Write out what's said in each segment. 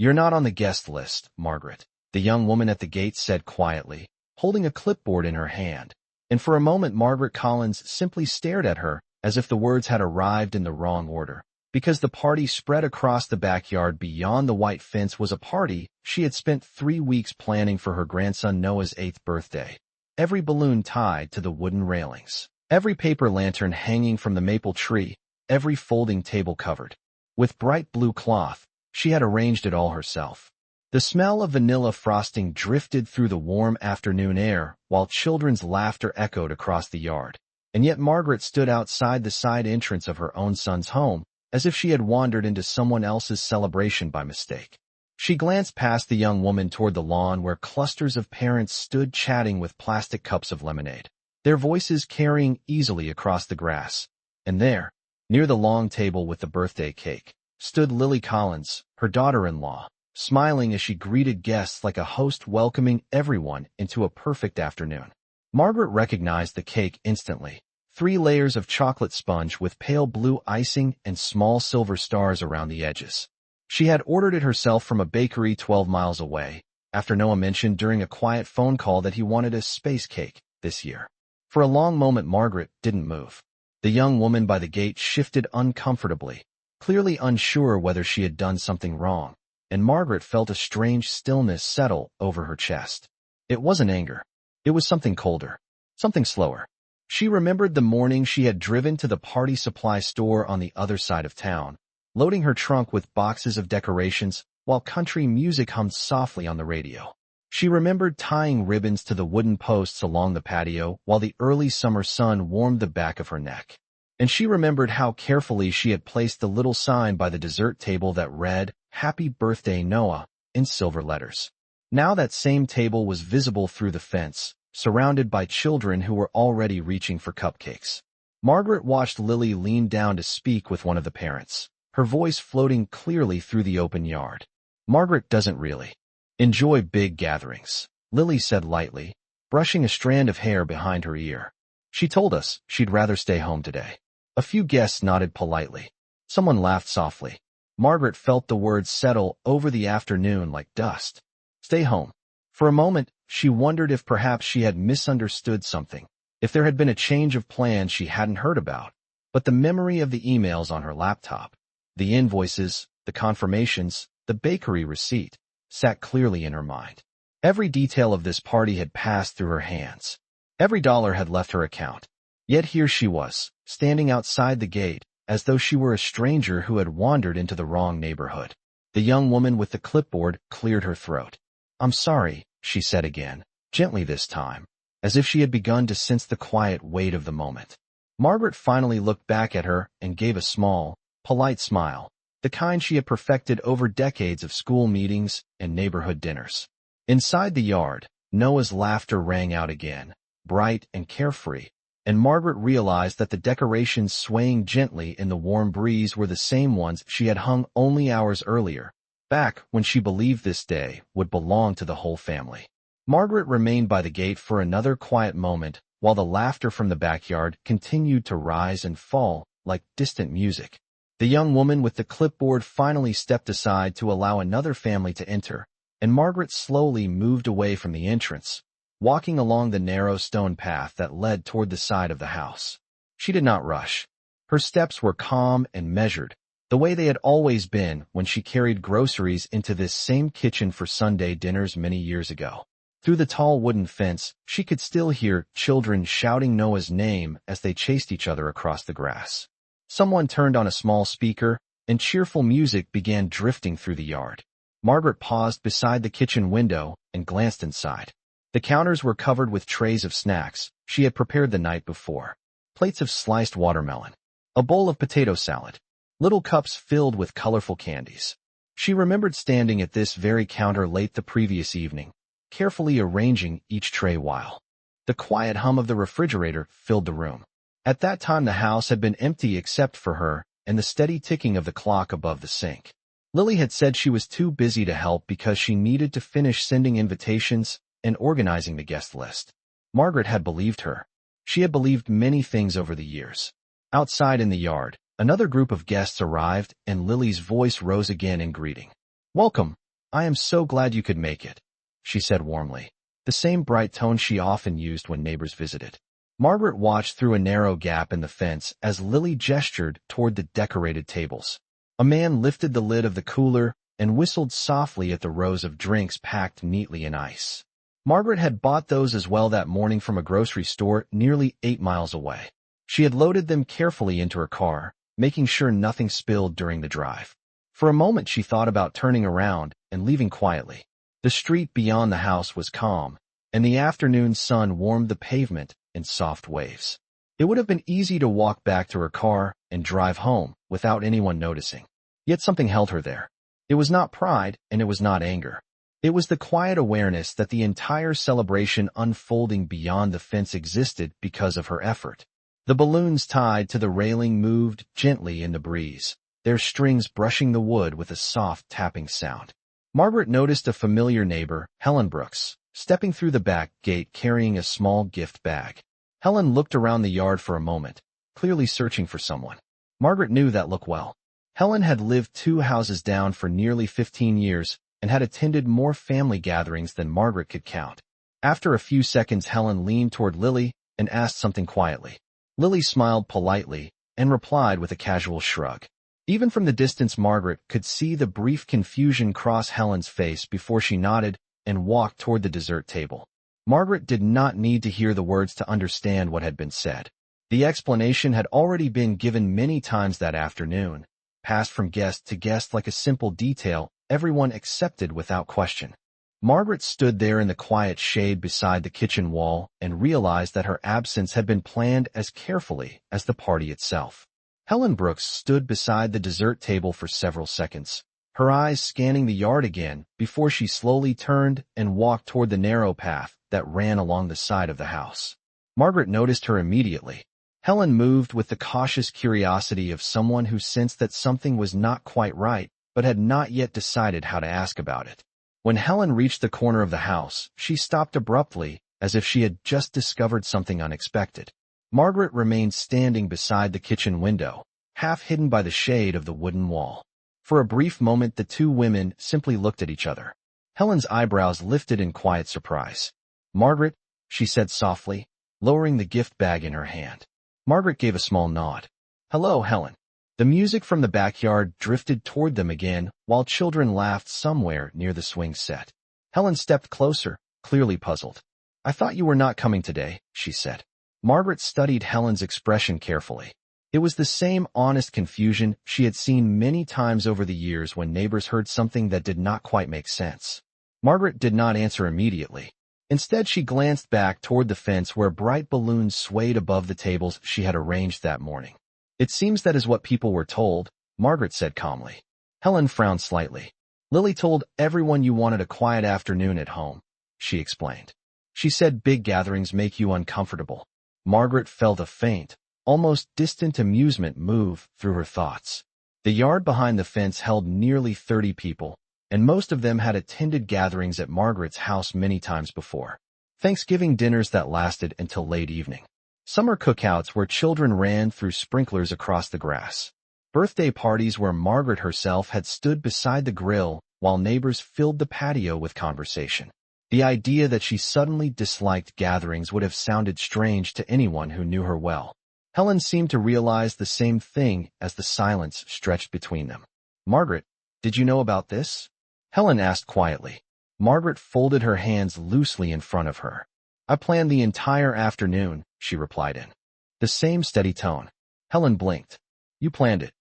"You're not on the guest list, Margaret," the young woman at the gate said quietly, holding a clipboard in her hand. And for a moment Margaret Collins simply stared at her, as if the words had arrived in the wrong order. Because the party spread across the backyard beyond the white fence was a party she had spent 3 weeks planning for her grandson Noah's 8th birthday. Every balloon tied to the wooden railings, every paper lantern hanging from the maple tree, every folding table covered with bright blue cloth. She had arranged it all herself. The smell of vanilla frosting drifted through the warm afternoon air, while children's laughter echoed across the yard. And yet Margaret stood outside the side entrance of her own son's home, as if she had wandered into someone else's celebration by mistake. She glanced past the young woman toward the lawn where clusters of parents stood chatting with plastic cups of lemonade, their voices carrying easily across the grass. And there, near the long table with the birthday cake, stood Lily Collins, her daughter-in-law, smiling as she greeted guests like a host welcoming everyone into a perfect afternoon. Margaret recognized the cake instantly. 3 layers of chocolate sponge with pale blue icing and small silver stars around the edges. She had ordered it herself from a bakery 12 miles away, after Noah mentioned during a quiet phone call that he wanted a space cake this year. For a long moment Margaret didn't move. The young woman by the gate shifted uncomfortably, clearly unsure whether she had done something wrong, and Margaret felt a strange stillness settle over her chest. It wasn't anger. It was something colder, something slower. She remembered the morning she had driven to the party supply store on the other side of town, loading her trunk with boxes of decorations while country music hummed softly on the radio. She remembered tying ribbons to the wooden posts along the patio while the early summer sun warmed the back of her neck. And she remembered how carefully she had placed the little sign by the dessert table that read, "Happy Birthday, Noah," in silver letters. Now that same table was visible through the fence, surrounded by children who were already reaching for cupcakes. Margaret watched Lily lean down to speak with one of the parents, her voice floating clearly through the open yard. "Margaret doesn't really enjoy big gatherings," Lily said lightly, brushing a strand of hair behind her ear. "She told us she'd rather stay home today." A few guests nodded politely. Someone laughed softly. Margaret felt the words settle over the afternoon like dust. Stay home. For a moment, she wondered if perhaps she had misunderstood something, if there had been a change of plans she hadn't heard about. But the memory of the emails on her laptop, the invoices, the confirmations, the bakery receipt, sat clearly in her mind. Every detail of this party had passed through her hands. Every dollar had left her account. Yet here she was, standing outside the gate, as though she were a stranger who had wandered into the wrong neighborhood. The young woman with the clipboard cleared her throat. "I'm sorry," she said again, gently this time, as if she had begun to sense the quiet weight of the moment. Margaret finally looked back at her and gave a small, polite smile, the kind she had perfected over decades of school meetings and neighborhood dinners. Inside the yard, Noah's laughter rang out again, bright and carefree, and Margaret realized that the decorations swaying gently in the warm breeze were the same ones she had hung only hours earlier, back when she believed this day would belong to the whole family. Margaret remained by the gate for another quiet moment while the laughter from the backyard continued to rise and fall like distant music. The young woman with the clipboard finally stepped aside to allow another family to enter, and Margaret slowly moved away from the entrance, walking along the narrow stone path that led toward the side of the house. She did not rush. Her steps were calm and measured, the way they had always been when she carried groceries into this same kitchen for Sunday dinners many years ago. Through the tall wooden fence, she could still hear children shouting Noah's name as they chased each other across the grass. Someone turned on a small speaker, and cheerful music began drifting through the yard. Margaret paused beside the kitchen window and glanced inside. The counters were covered with trays of snacks she had prepared the night before. Plates of sliced watermelon, a bowl of potato salad, little cups filled with colorful candies. She remembered standing at this very counter late the previous evening, carefully arranging each tray while the quiet hum of the refrigerator filled the room. At that time the house had been empty except for her and the steady ticking of the clock above the sink. Lily had said she was too busy to help because she needed to finish sending invitations and organizing the guest list. Margaret had believed her. She had believed many things over the years. Outside in the yard, another group of guests arrived and Lily's voice rose again in greeting. "Welcome, I am so glad you could make it, she said warmly, the same bright tone she often used when neighbors visited. Margaret watched through a narrow gap in the fence as Lily gestured toward the decorated tables. A man lifted the lid of the cooler and whistled softly at the rows of drinks packed neatly in ice. Margaret had bought those as well that morning from a grocery store nearly 8 miles away. She had loaded them carefully into her car, making sure nothing spilled during the drive. For a moment she thought about turning around and leaving quietly. The street beyond the house was calm, and the afternoon sun warmed the pavement in soft waves. It would have been easy to walk back to her car and drive home without anyone noticing. Yet something held her there. It was not pride, and it was not anger. It was the quiet awareness that the entire celebration unfolding beyond the fence existed because of her effort. The balloons tied to the railing moved gently in the breeze, their strings brushing the wood with a soft tapping sound. Margaret noticed a familiar neighbor, Helen Brooks, stepping through the back gate carrying a small gift bag. Helen looked around the yard for a moment, clearly searching for someone. Margaret knew that look well. Helen had lived 2 houses down for nearly 15 years and had attended more family gatherings than Margaret could count. After a few seconds, Helen leaned toward Lily and asked something quietly. Lily smiled politely and replied with a casual shrug. Even from the distance, Margaret could see the brief confusion cross Helen's face before she nodded and walked toward the dessert table. Margaret did not need to hear the words to understand what had been said. The explanation had already been given many times that afternoon, passed from guest to guest like a simple detail everyone accepted without question. Margaret stood there in the quiet shade beside the kitchen wall and realized that her absence had been planned as carefully as the party itself. Helen Brooks stood beside the dessert table for several seconds, her eyes scanning the yard again before she slowly turned and walked toward the narrow path that ran along the side of the house. Margaret noticed her immediately. Helen moved with the cautious curiosity of someone who sensed that something was not quite right, but had not yet decided how to ask about it. When Helen reached the corner of the house, she stopped abruptly, as if she had just discovered something unexpected. Margaret remained standing beside the kitchen window, half hidden by the shade of the wooden wall. For a brief moment, the two women simply looked at each other. Helen's eyebrows lifted in quiet surprise. "Margaret," she said softly, lowering the gift bag in her hand. Margaret gave a small nod. "Hello, Helen." The music from the backyard drifted toward them again, while children laughed somewhere near the swing set. Helen stepped closer, clearly puzzled. "I thought you were not coming today," she said. Margaret studied Helen's expression carefully. It was the same honest confusion she had seen many times over the years when neighbors heard something that did not quite make sense. Margaret did not answer immediately. Instead, she glanced back toward the fence where bright balloons swayed above the tables she had arranged that morning. "It seems that is what people were told," Margaret said calmly. Helen frowned slightly. "Lily told everyone you wanted a quiet afternoon at home," she explained. "She said big gatherings make you uncomfortable." Margaret felt a faint, almost distant amusement move through her thoughts. The yard behind the fence held nearly 30 people, and most of them had attended gatherings at Margaret's house many times before. Thanksgiving dinners that lasted until late evening. Summer cookouts where children ran through sprinklers across the grass. Birthday parties where Margaret herself had stood beside the grill while neighbors filled the patio with conversation. The idea that she suddenly disliked gatherings would have sounded strange to anyone who knew her well. Helen seemed to realize the same thing as the silence stretched between them. "Margaret, did you know about this?" Helen asked quietly. Margaret folded her hands loosely in front of her. "I planned the entire afternoon," she replied in the same steady tone. Helen blinked. "You planned it?"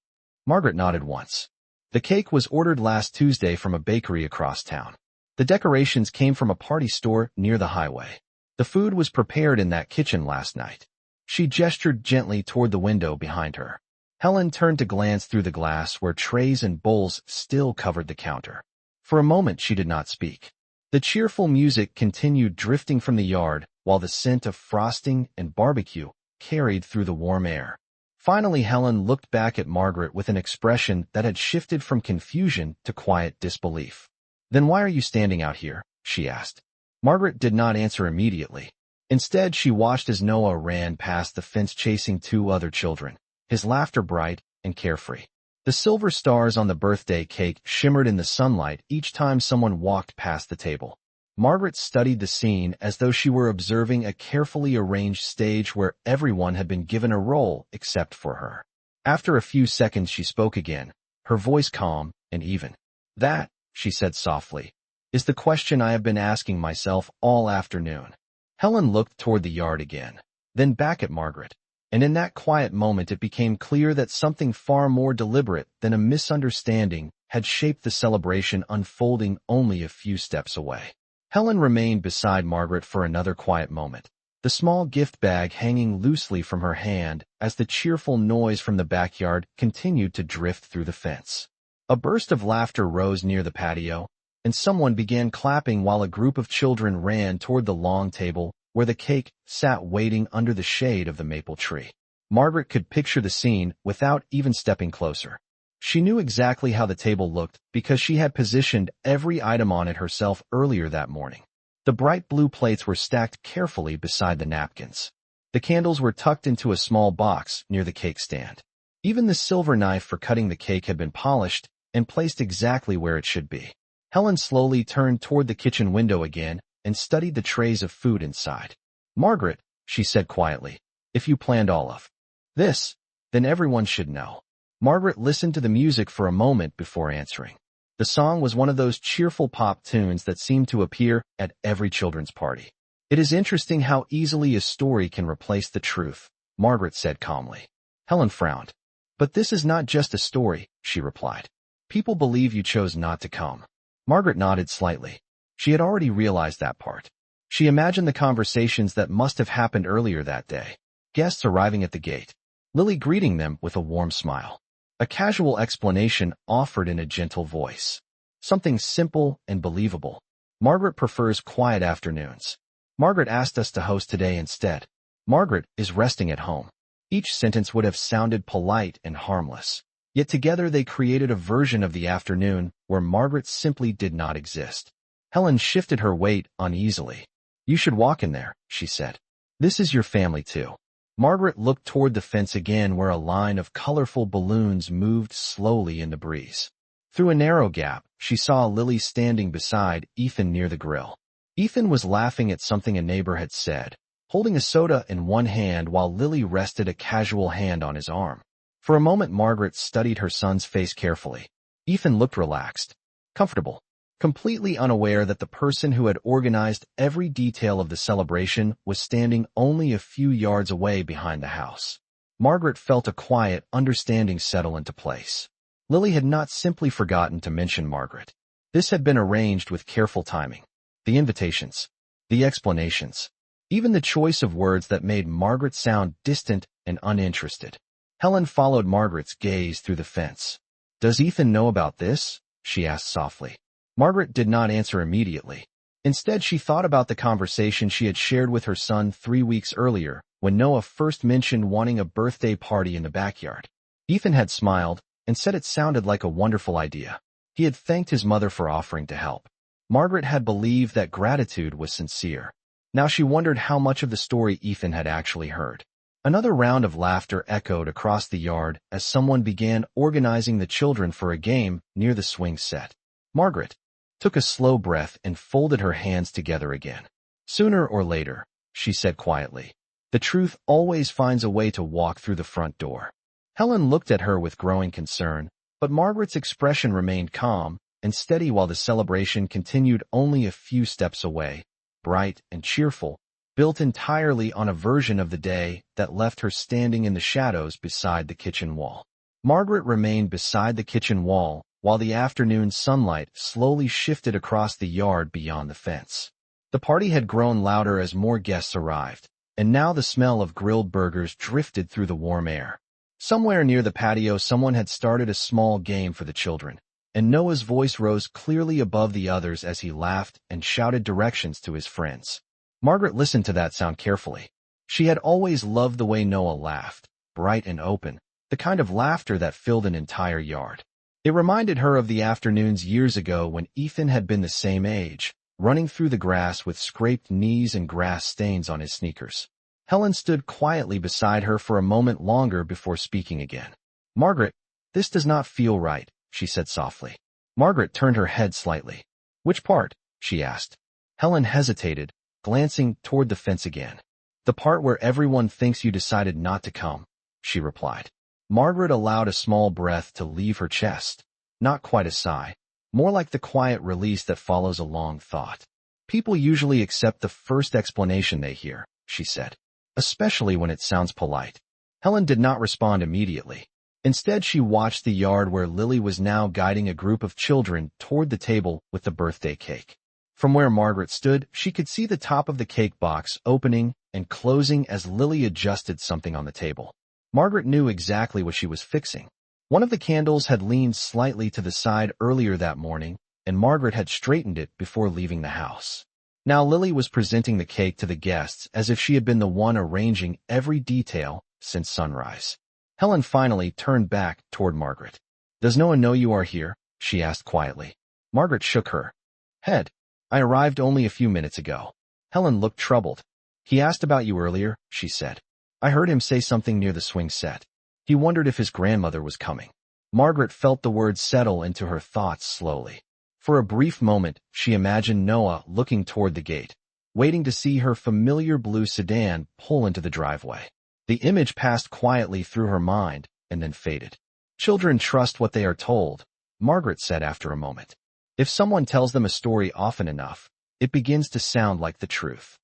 Margaret nodded once. "The cake was ordered last Tuesday from a bakery across town. The decorations came from a party store near the highway. The food was prepared in that kitchen last night." She gestured gently toward the window behind her. Helen turned to glance through the glass where trays and bowls still covered the counter. For a moment she did not speak. The cheerful music continued drifting from the yard, while the scent of frosting and barbecue carried through the warm air. Finally, Helen looked back at Margaret with an expression that had shifted from confusion to quiet disbelief. "Then why are you standing out here?" she asked. Margaret did not answer immediately. Instead, she watched as Noah ran past the fence chasing 2 other children, his laughter bright and carefree. The silver stars on the birthday cake shimmered in the sunlight each time someone walked past the table. Margaret studied the scene as though she were observing a carefully arranged stage where everyone had been given a role except for her. After a few seconds she spoke again, her voice calm and even. "That," she said softly, "is the question I have been asking myself all afternoon." Helen looked toward the yard again, then back at Margaret, and in that quiet moment it became clear that something far more deliberate than a misunderstanding had shaped the celebration unfolding only a few steps away. Helen remained beside Margaret for another quiet moment, the small gift bag hanging loosely from her hand as the cheerful noise from the backyard continued to drift through the fence. A burst of laughter rose near the patio, and someone began clapping while a group of children ran toward the long table where the cake sat waiting under the shade of the maple tree. Margaret could picture the scene without even stepping closer. She knew exactly how the table looked because she had positioned every item on it herself earlier that morning. The bright blue plates were stacked carefully beside the napkins. The candles were tucked into a small box near the cake stand. Even the silver knife for cutting the cake had been polished and placed exactly where it should be. Helen slowly turned toward the kitchen window again and studied the trays of food inside. "Margaret," she said quietly, "if you planned all of this, then everyone should know." Margaret listened to the music for a moment before answering. The song was one of those cheerful pop tunes that seem to appear at every children's party. "It is interesting how easily a story can replace the truth," Margaret said calmly. Helen frowned. "But this is not just a story," she replied. "People believe you chose not to come." Margaret nodded slightly. She had already realized that part. She imagined the conversations that must have happened earlier that day. Guests arriving at the gate, Lily greeting them with a warm smile. A casual explanation offered in a gentle voice. Something simple and believable. "Margaret prefers quiet afternoons. Margaret asked us to host today instead. Margaret is resting at home." Each sentence would have sounded polite and harmless. Yet together they created a version of the afternoon where Margaret simply did not exist. Helen shifted her weight uneasily. "You should walk in there," she said. "This is your family too." Margaret looked toward the fence again where a line of colorful balloons moved slowly in the breeze. Through a narrow gap, she saw Lily standing beside Ethan near the grill. Ethan was laughing at something a neighbor had said, holding a soda in one hand while Lily rested a casual hand on his arm. For a moment Margaret studied her son's face carefully. Ethan looked relaxed, comfortable, completely unaware that the person who had organized every detail of the celebration was standing only a few yards away behind the house. Margaret felt a quiet understanding settle into place. Lily had not simply forgotten to mention Margaret. This had been arranged with careful timing. The invitations, the explanations, even the choice of words that made Margaret sound distant and uninterested. Helen followed Margaret's gaze through the fence. "Does Ethan know about this?" she asked softly. Margaret did not answer immediately. Instead, she thought about the conversation she had shared with her son 3 weeks earlier, when Noah first mentioned wanting a birthday party in the backyard. Ethan had smiled and said it sounded like a wonderful idea. He had thanked his mother for offering to help. Margaret had believed that gratitude was sincere. Now she wondered how much of the story Ethan had actually heard. Another round of laughter echoed across the yard as someone began organizing the children for a game near the swing set. Margaret took a slow breath and folded her hands together again. "Sooner or later," she said quietly, "the truth always finds a way to walk through the front door." Helen looked at her with growing concern, but Margaret's expression remained calm and steady while the celebration continued only a few steps away, bright and cheerful, built entirely on a version of the day that left her standing in the shadows beside the kitchen wall. Margaret remained beside the kitchen wall while the afternoon sunlight slowly shifted across the yard beyond the fence. The party had grown louder as more guests arrived, and now the smell of grilled burgers drifted through the warm air. Somewhere near the patio someone had started a small game for the children, and Noah's voice rose clearly above the others as he laughed and shouted directions to his friends. Margaret listened to that sound carefully. She had always loved the way Noah laughed, bright and open, the kind of laughter that filled an entire yard. It reminded her of the afternoons years ago when Ethan had been the same age, running through the grass with scraped knees and grass stains on his sneakers. Helen stood quietly beside her for a moment longer before speaking again. "Margaret, "This does not feel right," she said softly. Margaret turned her head slightly. "Which part?" she asked. Helen hesitated, glancing toward the fence again. "The part where everyone thinks you decided not to come," she replied. Margaret allowed a small breath to leave her chest. Not quite a sigh, more like the quiet release that follows a long thought. "People usually accept the first explanation they hear," she said, "especially when it sounds polite." Helen did not respond immediately. Instead, she watched the yard where Lily was now guiding a group of children toward the table with the birthday cake. From where Margaret stood, she could see the top of the cake box opening and closing as Lily adjusted something on the table. Margaret knew exactly what she was fixing. One of the candles had leaned slightly to the side earlier that morning, and Margaret had straightened it before leaving the house. Now Lily was presenting the cake to the guests as if she had been the one arranging every detail since sunrise. Helen finally turned back toward Margaret. "Does no one know you are here?" she asked quietly. Margaret shook her head. "I arrived only a few minutes ago." Helen looked troubled. "He asked about you earlier," she said. "I heard him say something near the swing set. He wondered if his grandmother was coming." Margaret felt the words settle into her thoughts slowly. For a brief moment, she imagined Noah looking toward the gate, waiting to see her familiar blue sedan pull into the driveway. The image passed quietly through her mind and then faded. "Children trust what they are told," Margaret said after a moment. "If someone tells them a story often enough, it begins to sound like the truth."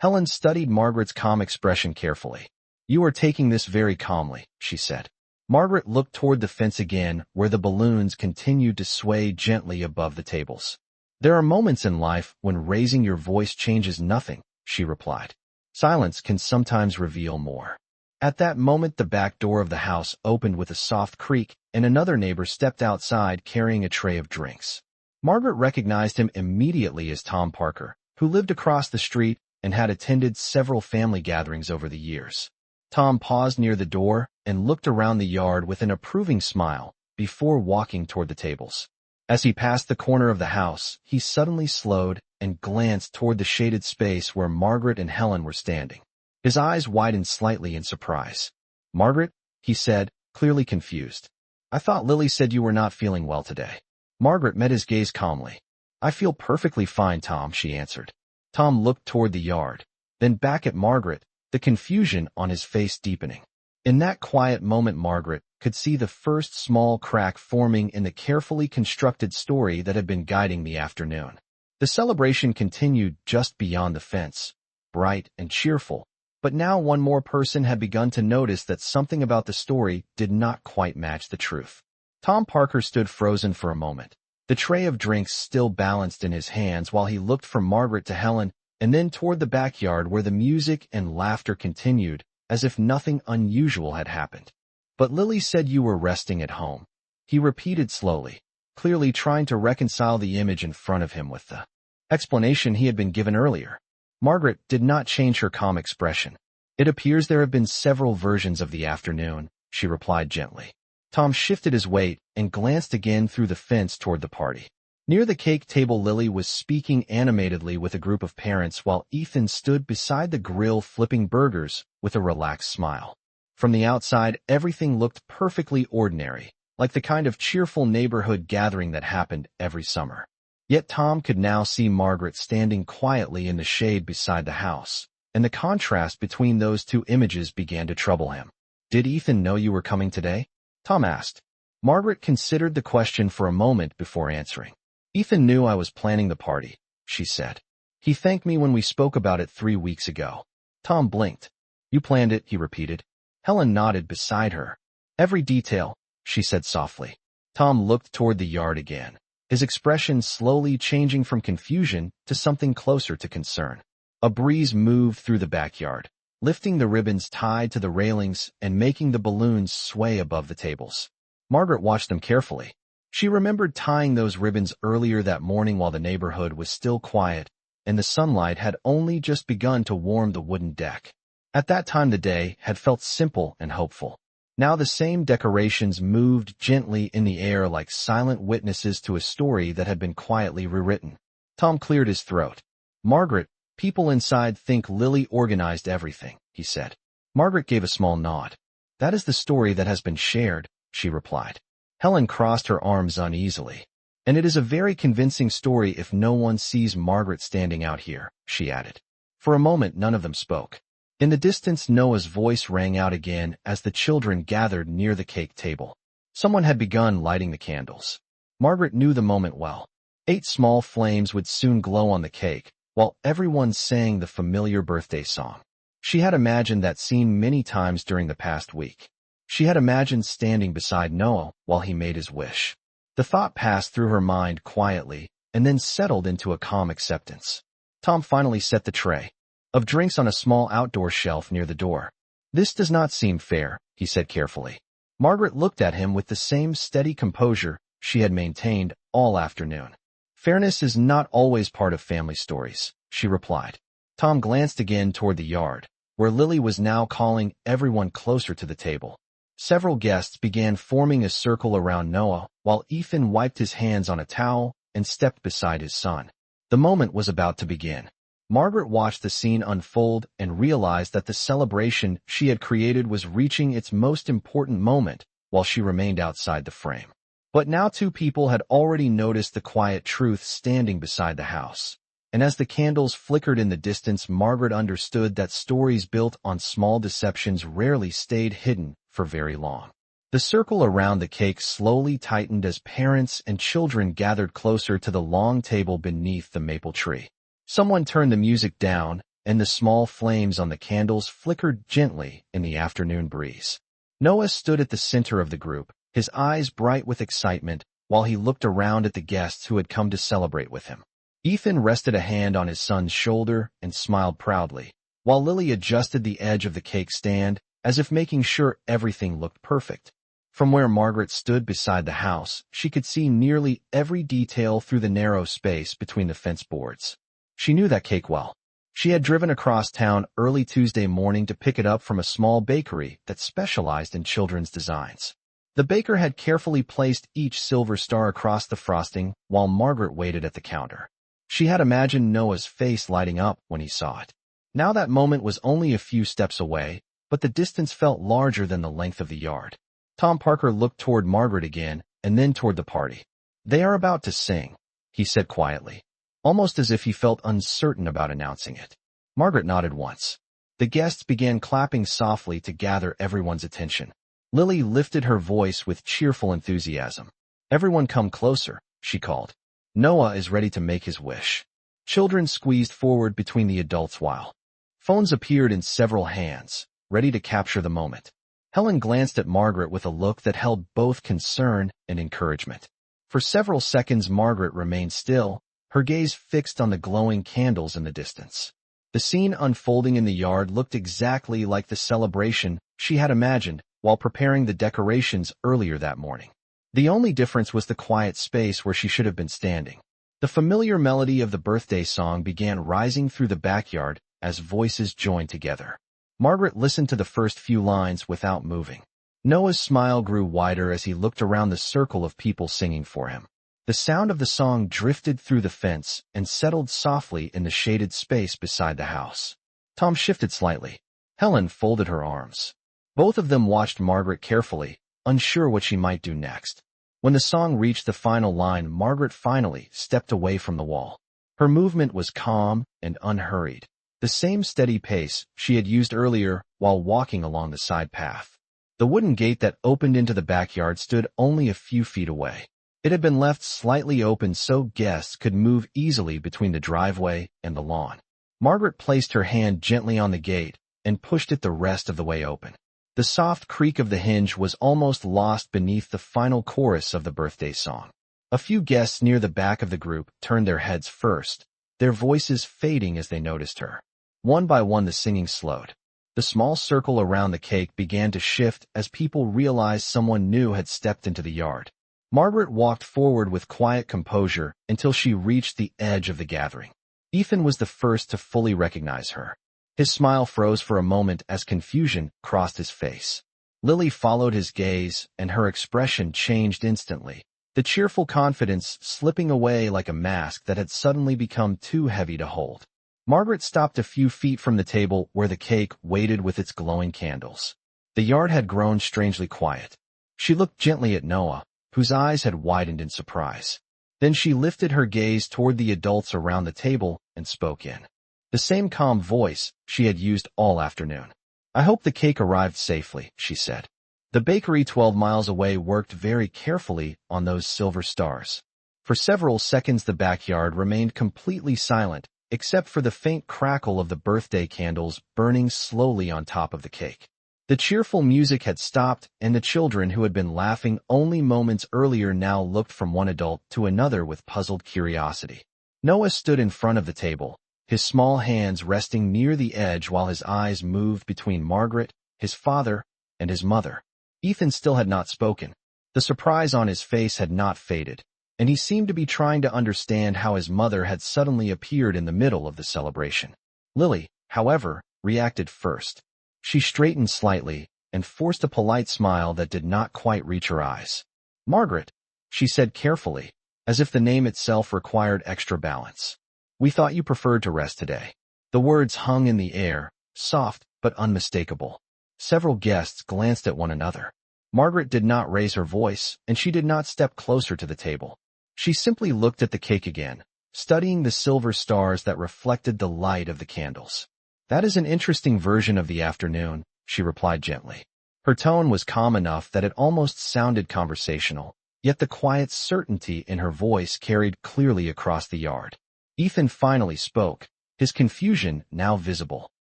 Helen studied Margaret's calm expression carefully. "You are taking this very calmly," she said. Margaret looked toward the fence again, where the balloons continued to sway gently above the tables. "There are moments in life when raising your voice changes nothing," she replied. "Silence can sometimes reveal more." At that moment, the back door of the house opened with a soft creak, and another neighbor stepped outside carrying a tray of drinks. Margaret recognized him immediately as Tom Parker, who lived across the street and had attended several family gatherings over the years. Tom paused near the door and looked around the yard with an approving smile before walking toward the tables. As he passed the corner of the house, he suddenly slowed and glanced toward the shaded space where Margaret and Helen were standing. His eyes widened slightly in surprise. "Margaret," he said, clearly confused. "I thought Lily said you were not feeling well today." Margaret met his gaze calmly. "I feel perfectly fine, Tom," she answered. Tom looked toward the yard, then back at Margaret, the confusion on his face deepening. In that quiet moment, Margaret could see the first small crack forming in the carefully constructed story that had been guiding the afternoon. The celebration continued just beyond the fence, bright and cheerful, but now one more person had begun to notice that something about the story did not quite match the truth. Tom Parker stood frozen for a moment, the tray of drinks still balanced in his hands while he looked from Margaret to Helen and then toward the backyard where the music and laughter continued, as if nothing unusual had happened. "But Lily said you were resting at home," he repeated slowly, clearly trying to reconcile the image in front of him with the explanation he had been given earlier. Margaret did not change her calm expression. "It appears there have been several versions of the afternoon," she replied gently. Tom shifted his weight and glanced again through the fence toward the party. Near the cake table, Lily was speaking animatedly with a group of parents while Ethan stood beside the grill flipping burgers with a relaxed smile. From the outside, everything looked perfectly ordinary, like the kind of cheerful neighborhood gathering that happened every summer. Yet Tom could now see Margaret standing quietly in the shade beside the house, and the contrast between those two images began to trouble him. "Did Ethan know you were coming today?" Tom asked. Margaret considered the question for a moment before answering. "Ethan knew I was planning the party," she said. "He thanked me when we spoke about it 3 weeks ago." Tom blinked. "You planned it," he repeated. Helen nodded beside her. "Every detail," she said softly. Tom looked toward the yard again, his expression slowly changing from confusion to something closer to concern. A breeze moved through the backyard, lifting the ribbons tied to the railings and making the balloons sway above the tables. Margaret watched them carefully. She remembered tying those ribbons earlier that morning while the neighborhood was still quiet, and the sunlight had only just begun to warm the wooden deck. At that time the day had felt simple and hopeful. Now the same decorations moved gently in the air like silent witnesses to a story that had been quietly rewritten. Tom cleared his throat. "Margaret, people inside think Lily organized everything," he said. Margaret gave a small nod. "That is the story that has been shared," she replied. Helen crossed her arms uneasily. And it is a very convincing story if no one sees Margaret standing out here, she added. For a moment, none of them spoke. In the distance, Noah's voice rang out again as the children gathered near the cake table. Someone had begun lighting the candles. Margaret knew the moment well. 8 small flames would soon glow on the cake, while everyone sang the familiar birthday song. She had imagined that scene many times during the past week. She had imagined standing beside Noah while he made his wish. The thought passed through her mind quietly and then settled into a calm acceptance. Tom finally set the tray of drinks on a small outdoor shelf near the door. "This does not seem fair," he said carefully. Margaret looked at him with the same steady composure she had maintained all afternoon. "Fairness is not always part of family stories," she replied. Tom glanced again toward the yard, where Lily was now calling everyone closer to the table. Several guests began forming a circle around Noah, while Ethan wiped his hands on a towel and stepped beside his son. The moment was about to begin. Margaret watched the scene unfold and realized that the celebration she had created was reaching its most important moment while she remained outside the frame. But now 2 people had already noticed the quiet truth standing beside the house. And as the candles flickered in the distance, Margaret understood that stories built on small deceptions rarely stayed hidden for very long. The circle around the cake slowly tightened as parents and children gathered closer to the long table beneath the maple tree. Someone turned the music down, and the small flames on the candles flickered gently in the afternoon breeze. Noah stood at the center of the group, his eyes bright with excitement, while he looked around at the guests who had come to celebrate with him. Ethan rested a hand on his son's shoulder and smiled proudly, while Lily adjusted the edge of the cake stand, as if making sure everything looked perfect. From where Margaret stood beside the house, she could see nearly every detail through the narrow space between the fence boards. She knew that cake well. She had driven across town early Tuesday morning to pick it up from a small bakery that specialized in children's designs. The baker had carefully placed each silver star across the frosting while Margaret waited at the counter. She had imagined Noah's face lighting up when he saw it. Now that moment was only a few steps away, but the distance felt larger than the length of the yard. Tom Parker looked toward Margaret again and then toward the party. "They are about to sing," he said quietly, almost as if he felt uncertain about announcing it. Margaret nodded once. The guests began clapping softly to gather everyone's attention. Lily lifted her voice with cheerful enthusiasm. "Everyone come closer," she called. "Noah is ready to make his wish." Children squeezed forward between the adults while phones appeared in several hands, ready to capture the moment. Helen glanced at Margaret with a look that held both concern and encouragement. For several seconds Margaret remained still, her gaze fixed on the glowing candles in the distance. The scene unfolding in the yard looked exactly like the celebration she had imagined while preparing the decorations earlier that morning. The only difference was the quiet space where she should have been standing. The familiar melody of the birthday song began rising through the backyard as voices joined together. Margaret listened to the first few lines without moving. Noah's smile grew wider as he looked around the circle of people singing for him. The sound of the song drifted through the fence and settled softly in the shaded space beside the house. Tom shifted slightly. Helen folded her arms. Both of them watched Margaret carefully, unsure what she might do next. When the song reached the final line, Margaret finally stepped away from the wall. Her movement was calm and unhurried, the same steady pace she had used earlier while walking along the side path. The wooden gate that opened into the backyard stood only a few feet away. It had been left slightly open so guests could move easily between the driveway and the lawn. Margaret placed her hand gently on the gate and pushed it the rest of the way open. The soft creak of the hinge was almost lost beneath the final chorus of the birthday song. A few guests near the back of the group turned their heads first, their voices fading as they noticed her. One by one the singing slowed. The small circle around the cake began to shift as people realized someone new had stepped into the yard. Margaret walked forward with quiet composure until she reached the edge of the gathering. Ethan was the first to fully recognize her. His smile froze for a moment as confusion crossed his face. Lily followed his gaze, and her expression changed instantly, the cheerful confidence slipping away like a mask that had suddenly become too heavy to hold. Margaret stopped a few feet from the table where the cake waited with its glowing candles. The yard had grown strangely quiet. She looked gently at Noah, whose eyes had widened in surprise. Then she lifted her gaze toward the adults around the table and spoke in the same calm voice she had used all afternoon. "I hope the cake arrived safely," she said. The bakery 12 miles away worked very carefully on those silver stars. For several seconds the backyard remained completely silent, except for the faint crackle of the birthday candles burning slowly on top of the cake. The cheerful music had stopped, and the children who had been laughing only moments earlier now looked from one adult to another with puzzled curiosity. Noah stood in front of the table, his small hands resting near the edge while his eyes moved between Margaret, his father, and his mother. Ethan still had not spoken. The surprise on his face had not faded, and he seemed to be trying to understand how his mother had suddenly appeared in the middle of the celebration. Lily, however, reacted first. She straightened slightly and forced a polite smile that did not quite reach her eyes. "Margaret," she said carefully, as if the name itself required extra balance. "We thought you preferred to rest today." The words hung in the air, soft but unmistakable. Several guests glanced at one another. Margaret did not raise her voice, and she did not step closer to the table. She simply looked at the cake again, studying the silver stars that reflected the light of the candles. "That is an interesting version of the afternoon," she replied gently. Her tone was calm enough that it almost sounded conversational, yet the quiet certainty in her voice carried clearly across the yard. Ethan finally spoke, his confusion now visible.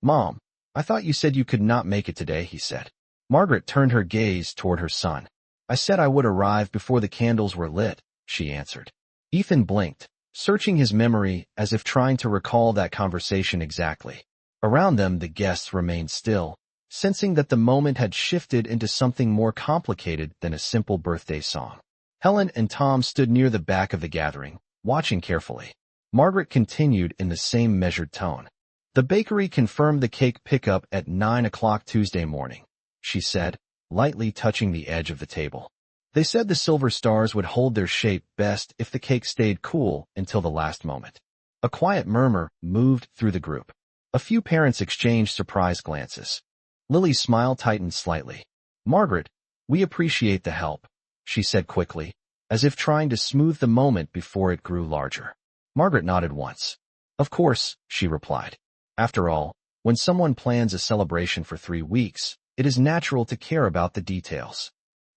"Mom, I thought you said you could not make it today," he said. Margaret turned her gaze toward her son. "I said I would arrive before the candles were lit," she answered. Ethan blinked, searching his memory as if trying to recall that conversation exactly. Around them, the guests remained still, sensing that the moment had shifted into something more complicated than a simple birthday song. Helen and Tom stood near the back of the gathering, watching carefully. Margaret continued in the same measured tone. "The bakery confirmed the cake pickup at 9 o'clock Tuesday morning," she said, lightly touching the edge of the table. "They said the silver stars would hold their shape best if the cake stayed cool until the last moment." A quiet murmur moved through the group. A few parents exchanged surprised glances. Lily's smile tightened slightly. "Margaret, we appreciate the help," she said quickly, as if trying to smooth the moment before it grew larger. Margaret nodded once. "Of course," she replied. "After all, when someone plans a celebration for 3 weeks, it is natural to care about the details."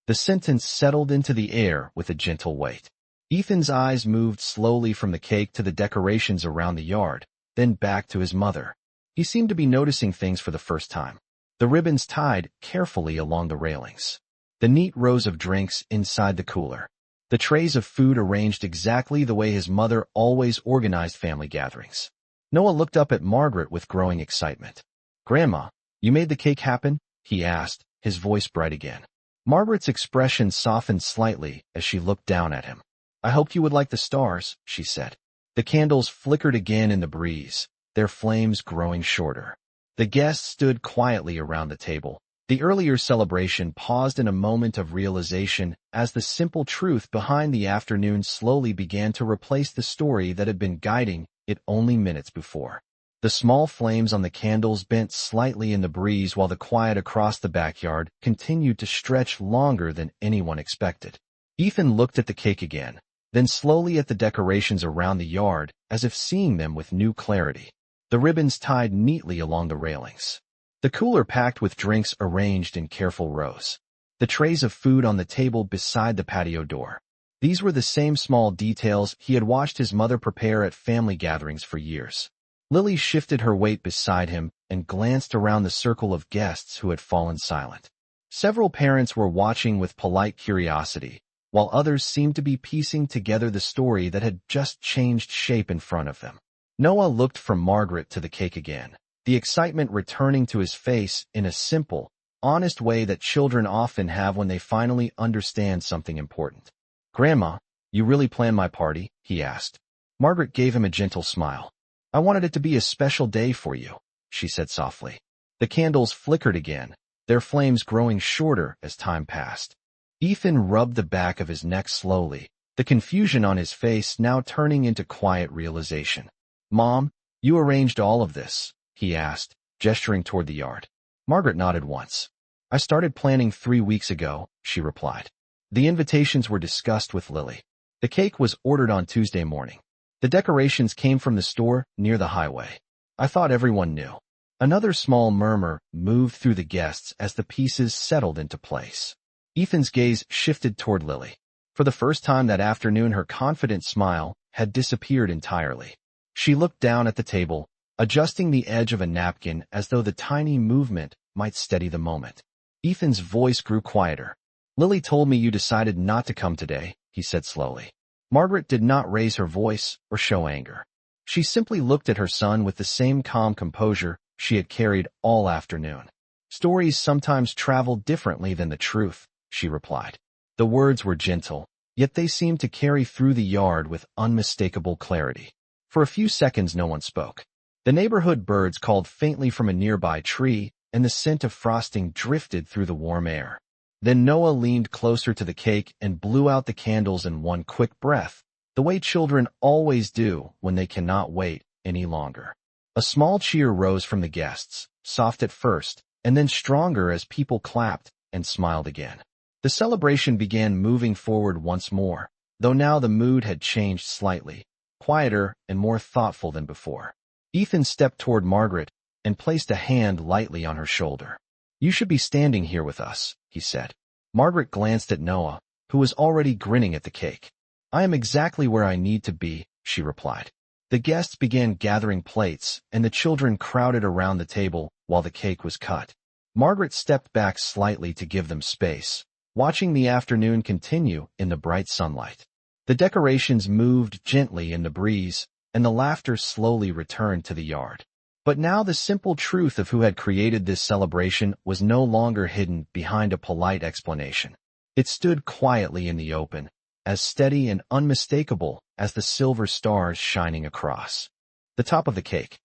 The sentence settled into the air with a gentle weight. Ethan's eyes moved slowly from the cake to the decorations around the yard, then back to his mother. He seemed to be noticing things for the first time. The ribbons tied carefully along the railings. The neat rows of drinks inside the cooler. The trays of food arranged exactly the way his mother always organized family gatherings. Noah looked up at Margaret with growing excitement. "Grandma, you made the cake happen?" he asked, his voice bright again. Margaret's expression softened slightly as she looked down at him. "I hoped you would like the stars," she said. The candles flickered again in the breeze, their flames growing shorter. The guests stood quietly around the table. The earlier celebration paused in a moment of realization as the simple truth behind the afternoon slowly began to replace the story that had been guiding it only minutes before. The small flames on the candles bent slightly in the breeze while the quiet across the backyard continued to stretch longer than anyone expected. Ethan looked at the cake again, then slowly at the decorations around the yard as if seeing them with new clarity. The ribbons tied neatly along the railings. The cooler packed with drinks arranged in careful rows. The trays of food on the table beside the patio door. These were the same small details he had watched his mother prepare at family gatherings for years. Lily shifted her weight beside him and glanced around the circle of guests who had fallen silent. Several parents were watching with polite curiosity, while others seemed to be piecing together the story that had just changed shape in front of them. Noah looked from Margaret to the cake again, the excitement returning to his face in a simple, honest way that children often have when they finally understand something important. "Grandma, you really planned my party?" he asked. Margaret gave him a gentle smile. "I wanted it to be a special day for you," she said softly. The candles flickered again, their flames growing shorter as time passed. Ethan rubbed the back of his neck slowly, the confusion on his face now turning into quiet realization. "Mom, you arranged all of this?" he asked, gesturing toward the yard. Margaret nodded once. "I started planning 3 weeks ago," she replied. The invitations were discussed with Lily. The cake was ordered on Tuesday morning. The decorations came from the store near the highway. I thought everyone knew. Another small murmur moved through the guests as the pieces settled into place. Ethan's gaze shifted toward Lily. For the first time that afternoon, her confident smile had disappeared entirely. She looked down at the table, adjusting the edge of a napkin as though the tiny movement might steady the moment. Ethan's voice grew quieter. "Lily told me you decided not to come today," he said slowly. Margaret did not raise her voice or show anger. She simply looked at her son with the same calm composure she had carried all afternoon. "Stories sometimes travel differently than the truth," she replied. The words were gentle, yet they seemed to carry through the yard with unmistakable clarity. For a few seconds no one spoke. The neighborhood birds called faintly from a nearby tree, and the scent of frosting drifted through the warm air. Then Noah leaned closer to the cake and blew out the candles in one quick breath, the way children always do when they cannot wait any longer. A small cheer rose from the guests, soft at first, and then stronger as people clapped and smiled again. The celebration began moving forward once more, though now the mood had changed slightly, quieter and more thoughtful than before. Ethan stepped toward Margaret and placed a hand lightly on her shoulder. "You should be standing here with us," he said. Margaret glanced at Noah, who was already grinning at the cake. "I am exactly where I need to be," she replied. The guests began gathering plates, and the children crowded around the table while the cake was cut. Margaret stepped back slightly to give them space, watching the afternoon continue in the bright sunlight. The decorations moved gently in the breeze, and the laughter slowly returned to the yard. But now the simple truth of who had created this celebration was no longer hidden behind a polite explanation. It stood quietly in the open, as steady and unmistakable as the silver stars shining across the top of the cake.